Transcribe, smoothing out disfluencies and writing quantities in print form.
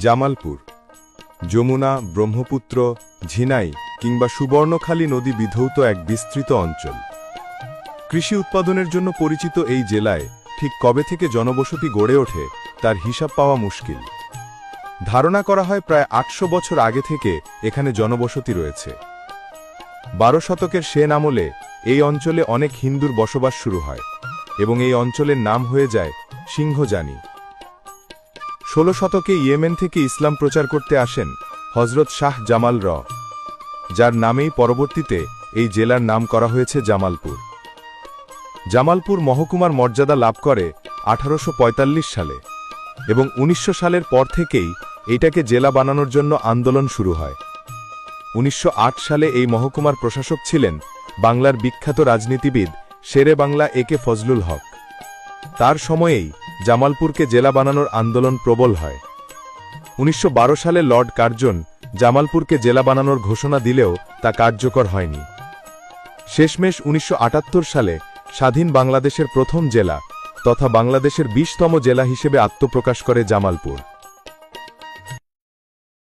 জামালপুর যমুনা, ব্রহ্মপুত্র, ঝিনাই কিংবা সুবর্ণখালী নদী বিধৌত এক বিস্তৃত অঞ্চল। কৃষি উৎপাদনের জন্য পরিচিত এই জেলায় ঠিক কবে থেকে জনবসতি গড়ে ওঠে তার হিসাব পাওয়া মুশকিল। ধারণা করা হয় প্রায় ৮০০ বছর আগে থেকে এখানে জনবসতি রয়েছে। ১২ শতকের সেন আমলে এই অঞ্চলে অনেক হিন্দুর বসবাস শুরু হয় এবং এই অঞ্চলের নাম হয়ে যায় সিংহজানি। ১৬ শতকে ইয়েমেন থেকে ইসলাম প্রচার করতে আসেন হজরত শাহ জামাল র, যার নামেই পরবর্তীতে এই জেলার নাম করা হয়েছে জামালপুর। জামালপুর মহকুমার মর্যাদা লাভ করে ১৮৪৫ সালে এবং ১৯০০ সালের পর থেকেই এটাকে জেলা বানানোর জন্য আন্দোলন শুরু হয়। ১৯০৮ সালে এই মহকুমার প্রশাসক ছিলেন বাংলার বিখ্যাত রাজনীতিবিদ শেরে বাংলা একে ফজলুল হক। তার সময়েই জামালপুরকে জেলা বানানোর আন্দোলন প্রবল হয়। ১৯১২ সালে লর্ড কার্জন জামালপুরকে জেলা বানানোর ঘোষণা দিলেও তা কার্যকর হয়নি। শেষমেশ ১৯৭৮ সালে স্বাধীন বাংলাদেশের প্রথম জেলা তথা বাংলাদেশের ২০তম জেলা হিসেবে আত্মপ্রকাশ করে জামালপুর।